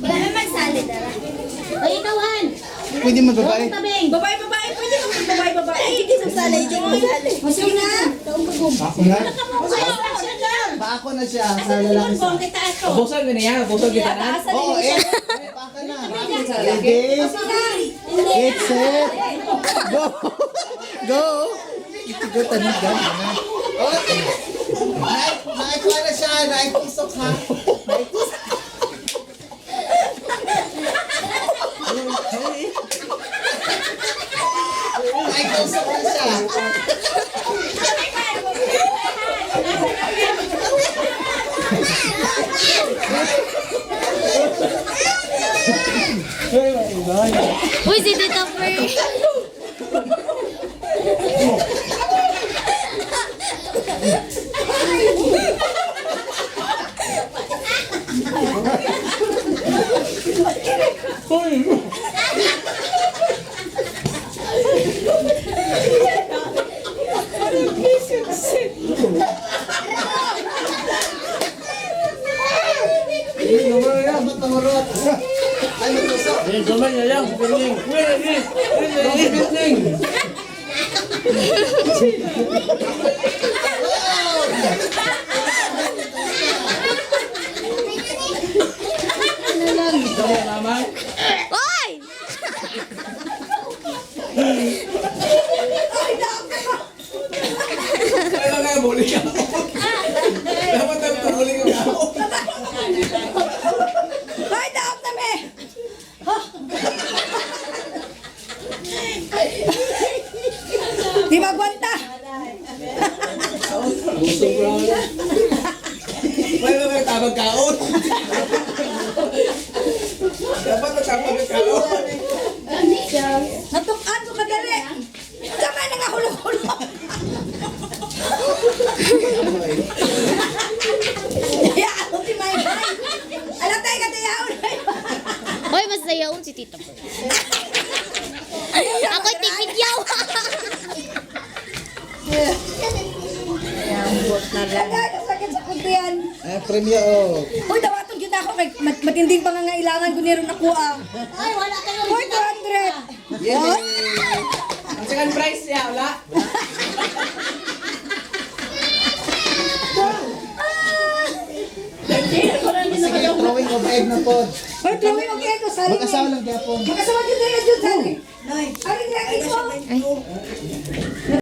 Wala naman salad na. O ikaw, Han. Pwede magbabae. Babae, pwede ka babae. Hindi mo salad, hindi mo salad. Masyo na. Ako na? Paako na siya sa lalaki sa... Busog na niya, busog kita na. Oo, paaka na. Ready? Get set. Go. Go. Ito ko tanong ka. Naikuha na siya. Naikusok ha. Naikusok na siya. Uy, si Tita Fer. Ba't namurot? Ay, matusok. Gaman niya lang, piling. Piling. Oy! Kaya nga, buli ka. Dapat ang tumuli ka. Hoy, daop na me. Di magwanta. Busog bro. Wala na tabag kaon. Dapat matapag kaon. Natukan ko kadali. Kamay na nga hulog-hulog. Ya, ako si May May. Alam tayo ka tayo. Hoy, mas sayaw si Tita Fer. Ako'y tigpidyaw. Sakit sa kuntiyan. Ay, premyo oh. Hoy, dawaton yun ako kay matinding pangangailangan ko niya rin ako ah. Ay, wala ka lang. Hoy, 200. Hoy. Ang second prize niya, wala. Sige, throwing of egg na pod. Hoy, throwing ang ego sa Mag-asawa lang gyapon. Magkasama dyan tayo dyan, Sally. Ay, lagi ko.